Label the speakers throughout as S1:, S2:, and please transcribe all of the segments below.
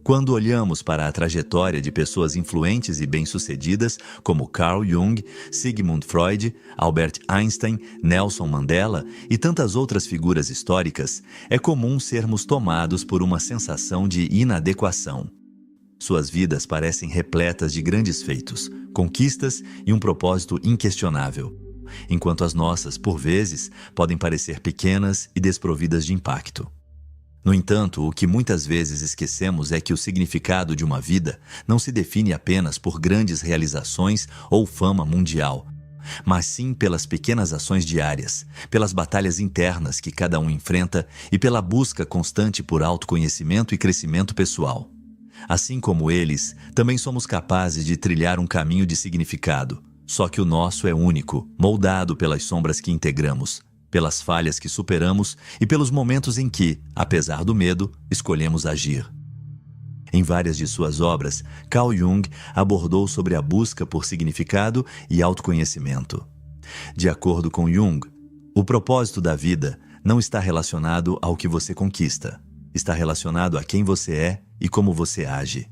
S1: Quando olhamos para a trajetória de pessoas influentes e bem-sucedidas como Carl Jung, Sigmund Freud, Albert Einstein, Nelson Mandela e tantas outras figuras históricas, é comum sermos tomados por uma sensação de inadequação. Suas vidas parecem repletas de grandes feitos, conquistas e um propósito inquestionável, enquanto as nossas, por vezes, podem parecer pequenas e desprovidas de impacto. No entanto, o que muitas vezes esquecemos é que o significado de uma vida não se define apenas por grandes realizações ou fama mundial, mas sim pelas pequenas ações diárias, pelas batalhas internas que cada um enfrenta e pela busca constante por autoconhecimento e crescimento pessoal. Assim como eles, também somos capazes de trilhar um caminho de significado, só que o nosso é único, moldado pelas sombras que integramos, pelas falhas que superamos e pelos momentos em que, apesar do medo, escolhemos agir. Em várias de suas obras, Carl Jung abordou sobre a busca por significado e autoconhecimento. De acordo com Jung, o propósito da vida não está relacionado ao que você conquista, está relacionado a quem você é e como você age.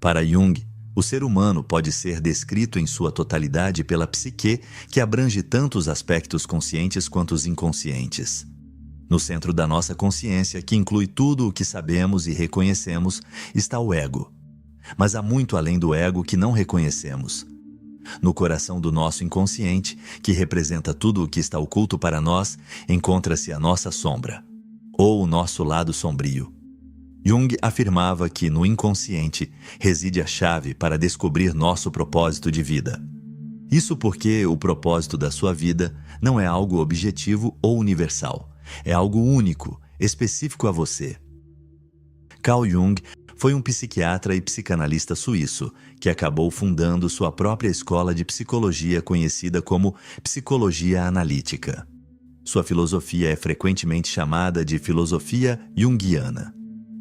S1: Para Jung, o ser humano pode ser descrito em sua totalidade pela psique, que abrange tanto os aspectos conscientes quanto os inconscientes. No centro da nossa consciência, que inclui tudo o que sabemos e reconhecemos, está o ego. Mas há muito além do ego que não reconhecemos. No coração do nosso inconsciente, que representa tudo o que está oculto para nós, encontra-se a nossa sombra, ou o nosso lado sombrio. Jung afirmava que no inconsciente reside a chave para descobrir nosso propósito de vida. Isso porque o propósito da sua vida não é algo objetivo ou universal, é algo único, específico a você. Carl Jung foi um psiquiatra e psicanalista suíço que acabou fundando sua própria escola de psicologia conhecida como psicologia analítica. Sua filosofia é frequentemente chamada de filosofia junguiana.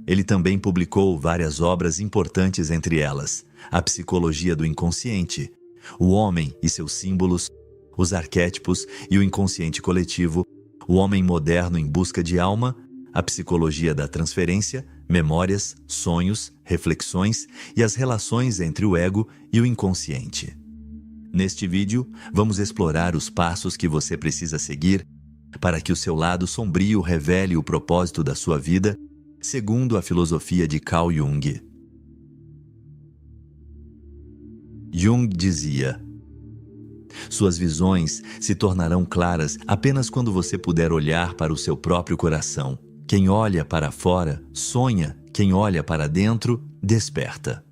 S1: Ele também publicou várias obras importantes, entre elas A Psicologia do Inconsciente, O Homem e seus Símbolos, Os Arquétipos e o Inconsciente Coletivo, O Homem Moderno em Busca de Alma, A Psicologia da Transferência, Memórias, Sonhos, Reflexões e as Relações entre o Ego e o Inconsciente. Neste vídeo, vamos explorar os passos que você precisa seguir para que o seu lado sombrio revele o propósito da sua vida, segundo a filosofia de Carl Jung. Jung dizia: suas visões se tornarão claras apenas quando você puder olhar para o seu próprio coração. Quem olha para fora, sonha. Quem olha para dentro, desperta.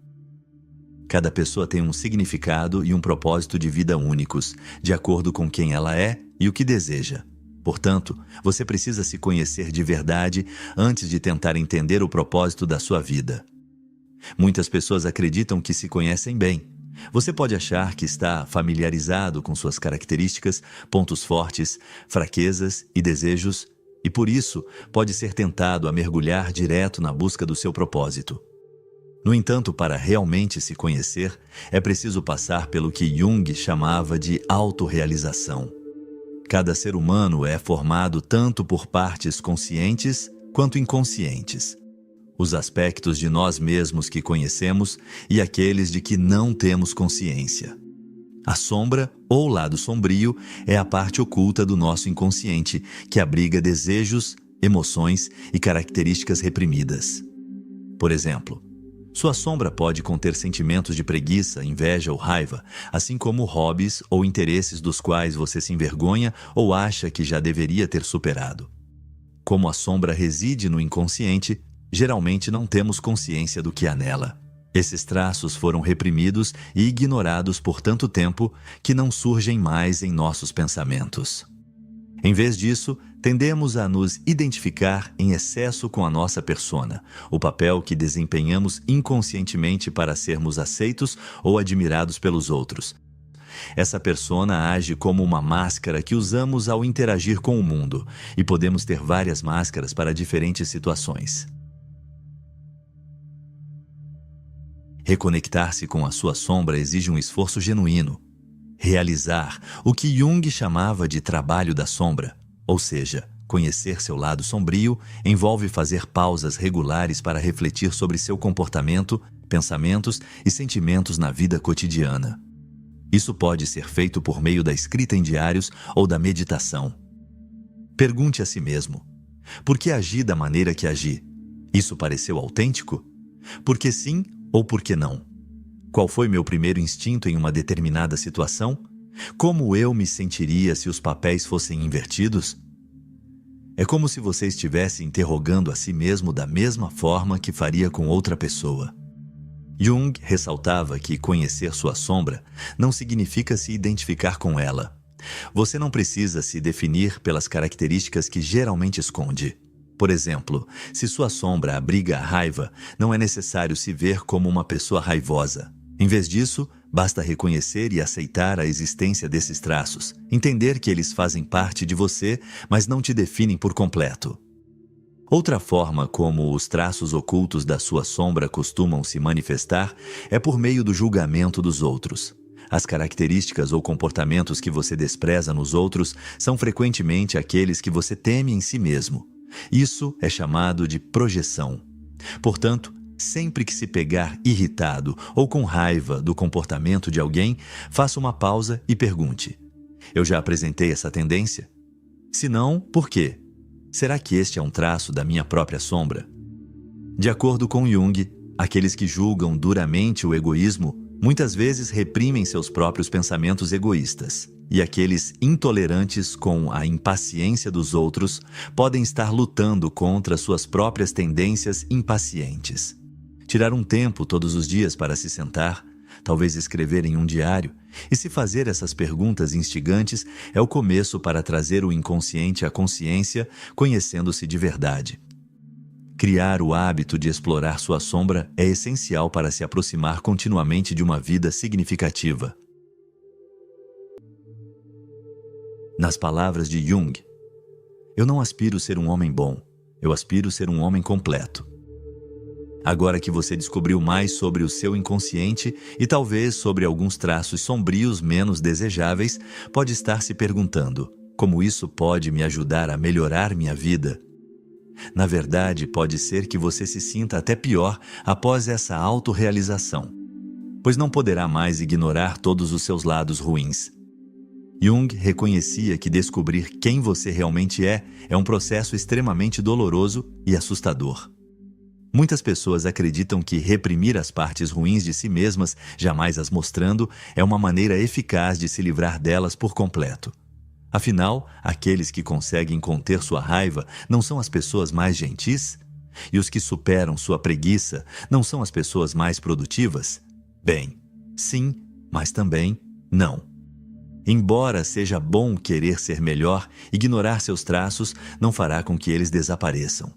S1: Cada pessoa tem um significado e um propósito de vida únicos, de acordo com quem ela é e o que deseja. Portanto, você precisa se conhecer de verdade antes de tentar entender o propósito da sua vida. Muitas pessoas acreditam que se conhecem bem. Você pode achar que está familiarizado com suas características, pontos fortes, fraquezas e desejos, e por isso pode ser tentado a mergulhar direto na busca do seu propósito. No entanto, para realmente se conhecer, é preciso passar pelo que Jung chamava de autorrealização. Cada ser humano é formado tanto por partes conscientes quanto inconscientes. Os aspectos de nós mesmos que conhecemos e aqueles de que não temos consciência. A sombra, ou lado sombrio, é a parte oculta do nosso inconsciente, que abriga desejos, emoções e características reprimidas. Por exemplo, sua sombra pode conter sentimentos de preguiça, inveja ou raiva, assim como hobbies ou interesses dos quais você se envergonha ou acha que já deveria ter superado. Como a sombra reside no inconsciente, geralmente não temos consciência do que há nela. Esses traços foram reprimidos e ignorados por tanto tempo que não surgem mais em nossos pensamentos. Em vez disso, tendemos a nos identificar em excesso com a nossa persona, o papel que desempenhamos inconscientemente para sermos aceitos ou admirados pelos outros. Essa persona age como uma máscara que usamos ao interagir com o mundo, e podemos ter várias máscaras para diferentes situações. Reconectar-se com a sua sombra exige um esforço genuíno. Realizar o que Jung chamava de trabalho da sombra, ou seja, Conhecer seu lado sombrio envolve fazer pausas regulares para refletir sobre seu comportamento, pensamentos e sentimentos na vida cotidiana. Isso pode ser feito por meio da escrita em diários ou da meditação. Pergunte a si mesmo: por que agi da maneira que agi? Isso pareceu autêntico? Por que sim ou por que não? Qual foi meu primeiro instinto em uma determinada situação? Como eu me sentiria se os papéis fossem invertidos? É como se você estivesse interrogando a si mesmo da mesma forma que faria com outra pessoa. Jung ressaltava que conhecer sua sombra não significa se identificar com ela. Você não precisa se definir pelas características que geralmente esconde. Por exemplo, se sua sombra abriga a raiva, não é necessário se ver como uma pessoa raivosa. Em vez disso, basta reconhecer e aceitar a existência desses traços, entender que eles fazem parte de você, mas não te definem por completo. Outra forma como os traços ocultos da sua sombra costumam se manifestar é por meio do julgamento dos outros. As características ou comportamentos que você despreza nos outros são frequentemente aqueles que você teme em si mesmo. Isso é chamado de projeção. Portanto, sempre que se pegar irritado ou com raiva do comportamento de alguém, faça uma pausa e pergunte: eu já apresentei essa tendência? Se não, por quê? Será que este é um traço da minha própria sombra? De acordo com Jung, aqueles que julgam duramente o egoísmo muitas vezes reprimem seus próprios pensamentos egoístas. E aqueles intolerantes com a impaciência dos outros podem estar lutando contra suas próprias tendências impacientes. Tirar um tempo todos os dias para se sentar, talvez escrever em um diário, e se fazer essas perguntas instigantes é o começo para trazer o inconsciente à consciência, conhecendo-se de verdade. Criar o hábito de explorar sua sombra é essencial para se aproximar continuamente de uma vida significativa. Nas palavras de Jung, eu não aspiro ser um homem bom, eu aspiro ser um homem completo. Agora que você descobriu mais sobre o seu inconsciente e talvez sobre alguns traços sombrios menos desejáveis, pode estar se perguntando: como isso pode me ajudar a melhorar minha vida? Na verdade, pode ser que você se sinta até pior após essa autorrealização, pois não poderá mais ignorar todos os seus lados ruins. Jung reconhecia que descobrir quem você realmente é um processo extremamente doloroso e assustador. Muitas pessoas acreditam que reprimir as partes ruins de si mesmas, jamais as mostrando, é uma maneira eficaz de se livrar delas por completo. Afinal, aqueles que conseguem conter sua raiva não são as pessoas mais gentis? E os que superam sua preguiça não são as pessoas mais produtivas? Bem, sim, mas também não. Embora seja bom querer ser melhor, ignorar seus traços não fará com que eles desapareçam.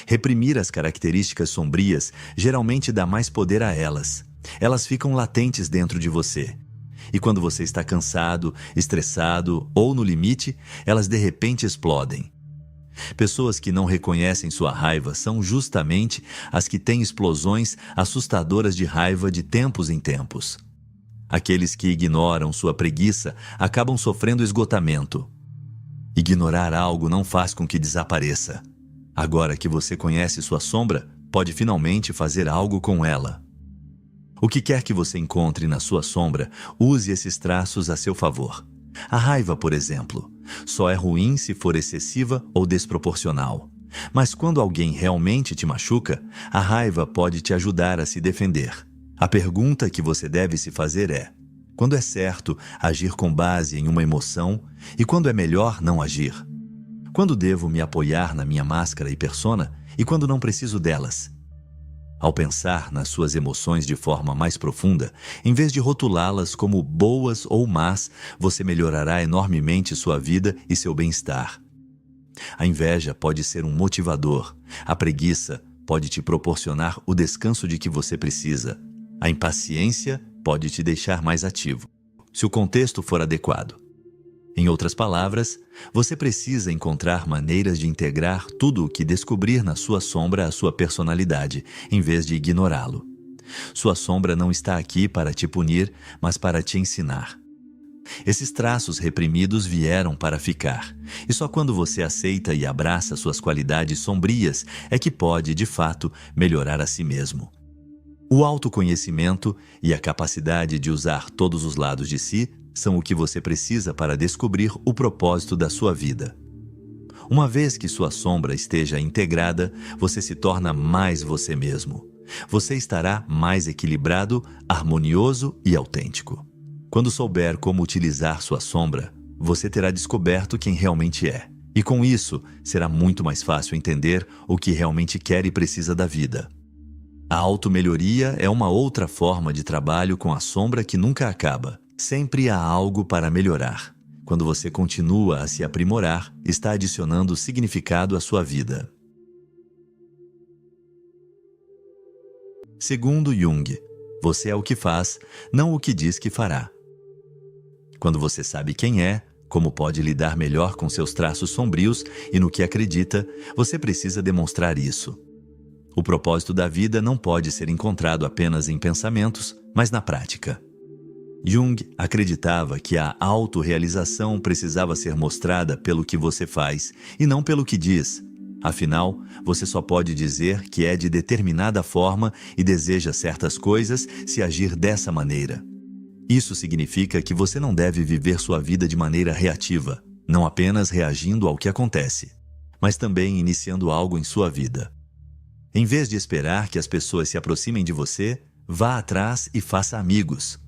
S1: Reprimir as características sombrias geralmente dá mais poder a elas. Elas ficam latentes dentro de você. E quando você está cansado, estressado ou no limite, elas de repente explodem. Pessoas que não reconhecem sua raiva são justamente as que têm explosões assustadoras de raiva de tempos em tempos. Aqueles que ignoram sua preguiça acabam sofrendo esgotamento. Ignorar algo não faz com que desapareça. Agora que você conhece sua sombra, pode finalmente fazer algo com ela. O que quer que você encontre na sua sombra, use esses traços a seu favor. A raiva, por exemplo, só é ruim se for excessiva ou desproporcional. Mas quando alguém realmente te machuca, a raiva pode te ajudar a se defender. A pergunta que você deve se fazer é: quando é certo agir com base em uma emoção e quando é melhor não agir? Quando devo me apoiar na minha máscara e persona e quando não preciso delas? Ao pensar nas suas emoções de forma mais profunda, em vez de rotulá-las como boas ou más, você melhorará enormemente sua vida e seu bem-estar. A inveja pode ser um motivador. A preguiça pode te proporcionar o descanso de que você precisa. A impaciência pode te deixar mais ativo, se o contexto for adequado. Em outras palavras, você precisa encontrar maneiras de integrar tudo o que descobrir na sua sombra à sua personalidade, em vez de ignorá-lo. Sua sombra não está aqui para te punir, mas para te ensinar. Esses traços reprimidos vieram para ficar, e só quando você aceita e abraça suas qualidades sombrias é que pode, de fato, melhorar a si mesmo. O autoconhecimento e a capacidade de usar todos os lados de si são o que você precisa para descobrir o propósito da sua vida. Uma vez que sua sombra esteja integrada, você se torna mais você mesmo. Você estará mais equilibrado, harmonioso e autêntico. Quando souber como utilizar sua sombra, você terá descoberto quem realmente é. E com isso, será muito mais fácil entender o que realmente quer e precisa da vida. A automelhoria é uma outra forma de trabalho com a sombra que nunca acaba. Sempre há algo para melhorar. Quando você continua a se aprimorar, está adicionando significado à sua vida. Segundo Jung, você é o que faz, não o que diz que fará. Quando você sabe quem é, como pode lidar melhor com seus traços sombrios e no que acredita, você precisa demonstrar isso. O propósito da vida não pode ser encontrado apenas em pensamentos, mas na prática. Jung acreditava que a autorrealização precisava ser mostrada pelo que você faz e não pelo que diz. Afinal, você só pode dizer que é de determinada forma e deseja certas coisas se agir dessa maneira. Isso significa que você não deve viver sua vida de maneira reativa, não apenas reagindo ao que acontece, mas também iniciando algo em sua vida. Em vez de esperar que as pessoas se aproximem de você, vá atrás e faça amigos.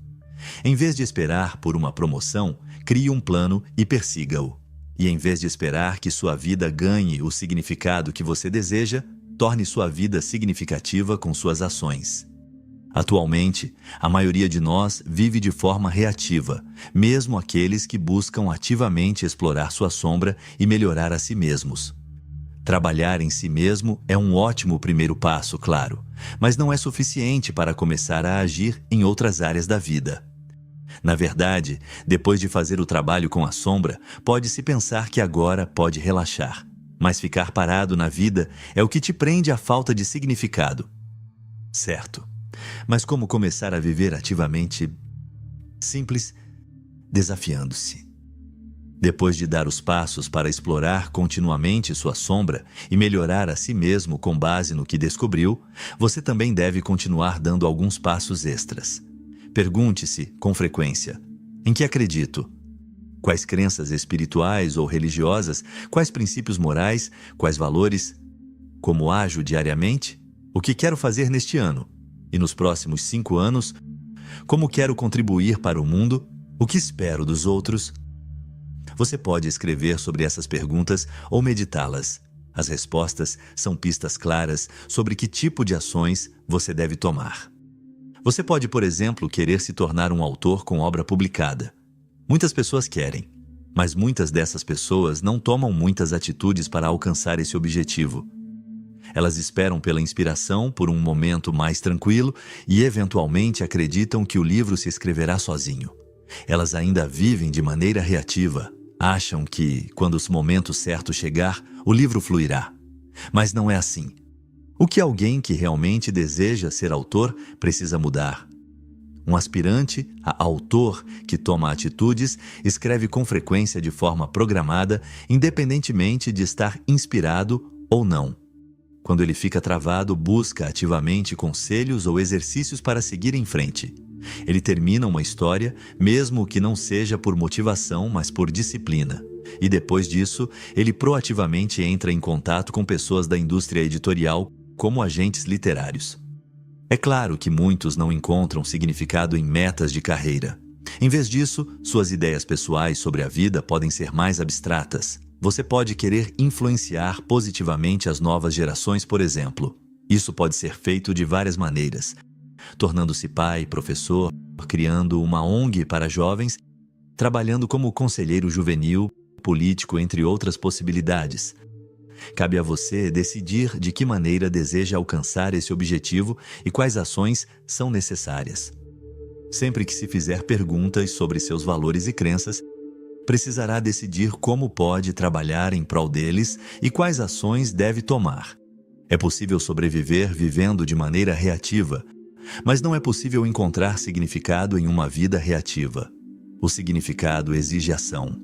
S1: Em vez de esperar por uma promoção, crie um plano e persiga-o. E em vez de esperar que sua vida ganhe o significado que você deseja, torne sua vida significativa com suas ações. Atualmente, a maioria de nós vive de forma reativa, mesmo aqueles que buscam ativamente explorar sua sombra e melhorar a si mesmos. Trabalhar em si mesmo é um ótimo primeiro passo, claro, mas não é suficiente para começar a agir em outras áreas da vida. Na verdade, depois de fazer o trabalho com a sombra, pode-se pensar que agora pode relaxar. Mas ficar parado na vida é o que te prende à falta de significado. Certo. Mas como começar a viver ativamente? Simples, desafiando-se. Depois de dar os passos para explorar continuamente sua sombra e melhorar a si mesmo com base no que descobriu, você também deve continuar dando alguns passos extras. Pergunte-se, com frequência, em que acredito? Quais crenças espirituais ou religiosas? Quais princípios morais? Quais valores? Como ajo diariamente? O que quero fazer neste ano? E nos próximos 5 anos? Como quero contribuir para o mundo? O que espero dos outros? Você pode escrever sobre essas perguntas ou meditá-las. As respostas são pistas claras sobre que tipo de ações você deve tomar. Você pode, por exemplo, querer se tornar um autor com obra publicada. Muitas pessoas querem, mas muitas dessas pessoas não tomam muitas atitudes para alcançar esse objetivo. Elas esperam pela inspiração por um momento mais tranquilo e, eventualmente, acreditam que o livro se escreverá sozinho. Elas ainda vivem de maneira reativa. Acham que, quando o momento certo chegar, o livro fluirá. Mas não é assim. O que alguém que realmente deseja ser autor precisa mudar. Um aspirante a autor que toma atitudes escreve com frequência de forma programada, independentemente de estar inspirado ou não. Quando ele fica travado, busca ativamente conselhos ou exercícios para seguir em frente. Ele termina uma história, mesmo que não seja por motivação, mas por disciplina. E depois disso, ele proativamente entra em contato com pessoas da indústria editorial como agentes literários. É claro que muitos não encontram significado em metas de carreira. Em vez disso, suas ideias pessoais sobre a vida podem ser mais abstratas. Você pode querer influenciar positivamente as novas gerações, por exemplo. Isso pode ser feito de várias maneiras. Tornando-se pai, professor, criando uma ONG para jovens, trabalhando como conselheiro juvenil, político, entre outras possibilidades. Cabe a você decidir de que maneira deseja alcançar esse objetivo e quais ações são necessárias. Sempre que se fizer perguntas sobre seus valores e crenças, precisará decidir como pode trabalhar em prol deles e quais ações deve tomar. É possível sobreviver vivendo de maneira reativa, mas não é possível encontrar significado em uma vida reativa. O significado exige ação.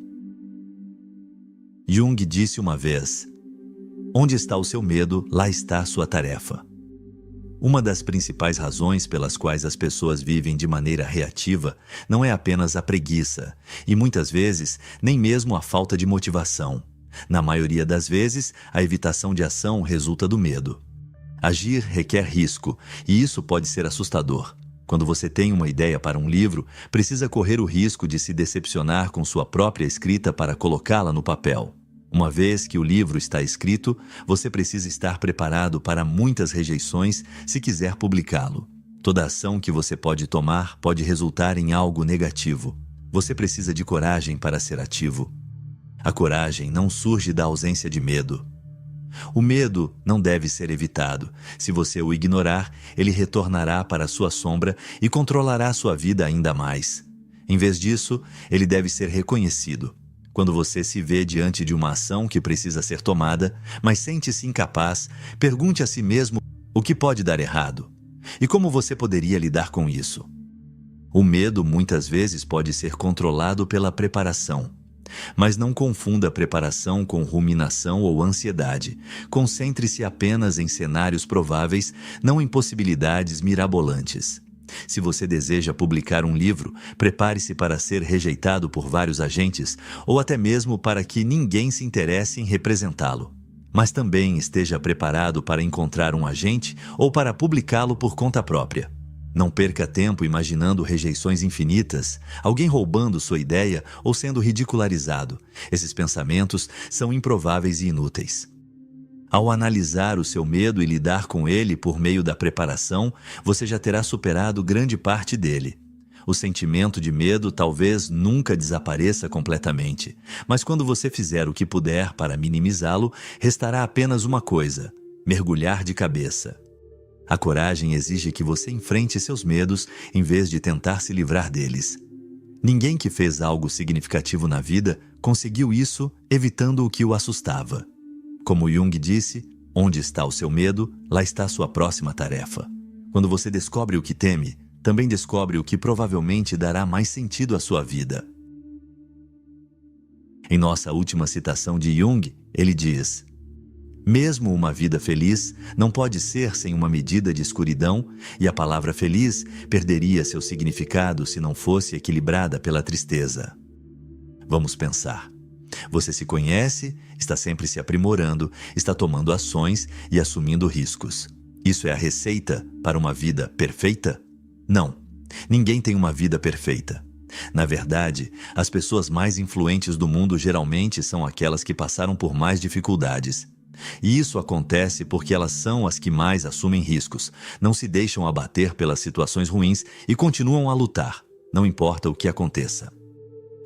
S1: Jung disse uma vez: onde está o seu medo, lá está a sua tarefa. Uma das principais razões pelas quais as pessoas vivem de maneira reativa não é apenas a preguiça, e muitas vezes nem mesmo a falta de motivação. Na maioria das vezes, a evitação de ação resulta do medo. Agir requer risco, e isso pode ser assustador. Quando você tem uma ideia para um livro, precisa correr o risco de se decepcionar com sua própria escrita para colocá-la no papel. Uma vez que o livro está escrito, você precisa estar preparado para muitas rejeições se quiser publicá-lo. Toda ação que você pode tomar pode resultar em algo negativo. Você precisa de coragem para ser ativo. A coragem não surge da ausência de medo. O medo não deve ser evitado. Se você o ignorar, ele retornará para a sua sombra e controlará sua vida ainda mais. Em vez disso, ele deve ser reconhecido. Quando você se vê diante de uma ação que precisa ser tomada, mas sente-se incapaz, pergunte a si mesmo o que pode dar errado e como você poderia lidar com isso. O medo muitas vezes pode ser controlado pela preparação. Mas não confunda preparação com ruminação ou ansiedade. Concentre-se apenas em cenários prováveis, não em possibilidades mirabolantes. Se você deseja publicar um livro, prepare-se para ser rejeitado por vários agentes ou até mesmo para que ninguém se interesse em representá-lo. Mas também esteja preparado para encontrar um agente ou para publicá-lo por conta própria. Não perca tempo imaginando rejeições infinitas, alguém roubando sua ideia ou sendo ridicularizado. Esses pensamentos são improváveis e inúteis. Ao analisar o seu medo e lidar com ele por meio da preparação, você já terá superado grande parte dele. O sentimento de medo talvez nunca desapareça completamente, mas quando você fizer o que puder para minimizá-lo, restará apenas uma coisa: mergulhar de cabeça. A coragem exige que você enfrente seus medos em vez de tentar se livrar deles. Ninguém que fez algo significativo na vida conseguiu isso evitando o que o assustava. Como Jung disse, onde está o seu medo, lá está a sua próxima tarefa. Quando você descobre o que teme, também descobre o que provavelmente dará mais sentido à sua vida. Em nossa última citação de Jung, ele diz: mesmo uma vida feliz não pode ser sem uma medida de escuridão, e a palavra feliz perderia seu significado se não fosse equilibrada pela tristeza. Vamos pensar. Você se conhece, está sempre se aprimorando, está tomando ações e assumindo riscos. Isso é a receita para uma vida perfeita? Não. Ninguém tem uma vida perfeita. Na verdade, as pessoas mais influentes do mundo geralmente são aquelas que passaram por mais dificuldades. E isso acontece porque elas são as que mais assumem riscos, não se deixam abater pelas situações ruins e continuam a lutar, não importa o que aconteça.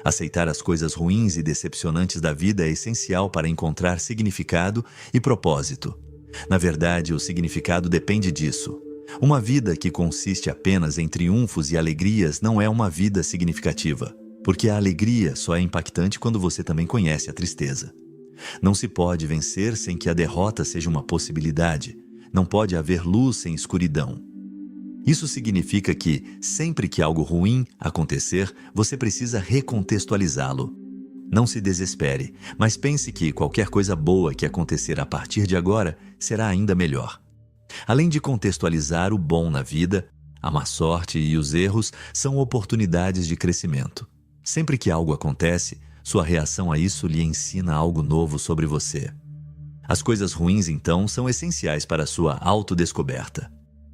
S1: Aceitar as coisas ruins e decepcionantes da vida é essencial para encontrar significado e propósito. Na verdade, o significado depende disso. Uma vida que consiste apenas em triunfos e alegrias não é uma vida significativa, porque a alegria só é impactante quando você também conhece a tristeza. Não se pode vencer sem que a derrota seja uma possibilidade. Não pode haver luz sem escuridão. Isso significa que, sempre que algo ruim acontecer, você precisa recontextualizá-lo. Não se desespere, mas pense que qualquer coisa boa que acontecer a partir de agora será ainda melhor. Além de contextualizar o bom na vida, a má sorte e os erros são oportunidades de crescimento. Sempre que algo acontece, sua reação a isso lhe ensina algo novo sobre você. As coisas ruins, então, são essenciais para a sua autodescoberta.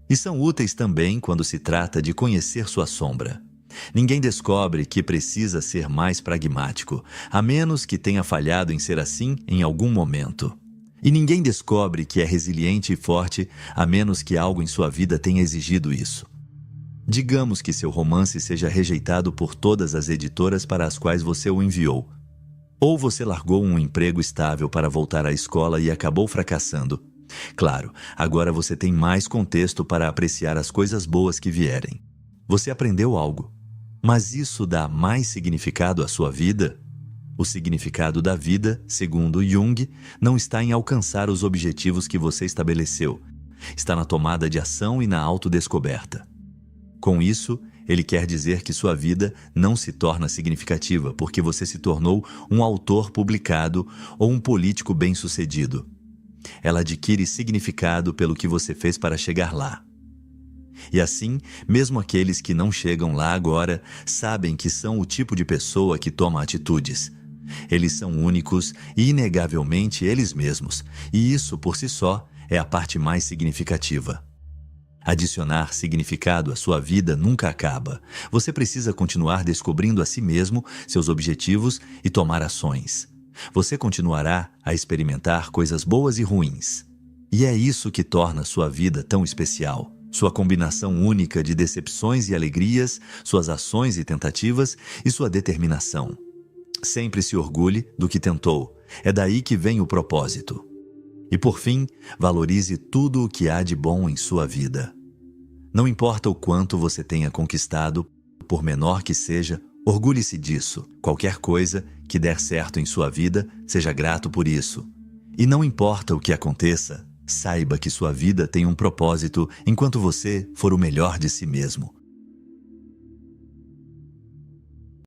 S1: E são úteis também quando se trata de conhecer sua sombra. Ninguém descobre que precisa ser mais pragmático, a menos que tenha falhado em ser assim em algum momento. E ninguém descobre que é resiliente e forte, a menos que algo em sua vida tenha exigido isso. Digamos que seu romance seja rejeitado por todas as editoras para as quais você o enviou. Ou você largou um emprego estável para voltar à escola e acabou fracassando. Claro, agora você tem mais contexto para apreciar as coisas boas que vierem. Você aprendeu algo. Mas isso dá mais significado à sua vida? O significado da vida, segundo Jung, não está em alcançar os objetivos que você estabeleceu. Está na tomada de ação e na autodescoberta. Com isso, Ele quer dizer que sua vida não se torna significativa porque você se tornou um autor publicado ou um político bem-sucedido. Ela adquire significado pelo que você fez para chegar lá. E assim, mesmo aqueles que não chegam lá agora, sabem que são o tipo de pessoa que toma atitudes. Eles são únicos e inegavelmente eles mesmos, e isso por si só é a parte mais significativa. Adicionar significado à sua vida nunca acaba. Você precisa continuar descobrindo a si mesmo, seus objetivos e tomar ações. Você continuará a experimentar coisas boas e ruins. E é isso que torna sua vida tão especial. Sua combinação única de decepções e alegrias, suas ações e tentativas e sua determinação. Sempre se orgulhe do que tentou. É daí que vem o propósito. E por fim, valorize tudo o que há de bom em sua vida. Não importa o quanto você tenha conquistado, por menor que seja, orgulhe-se disso. Qualquer coisa que der certo em sua vida, seja grato por isso. E não importa o que aconteça, saiba que sua vida tem um propósito enquanto você for o melhor de si mesmo.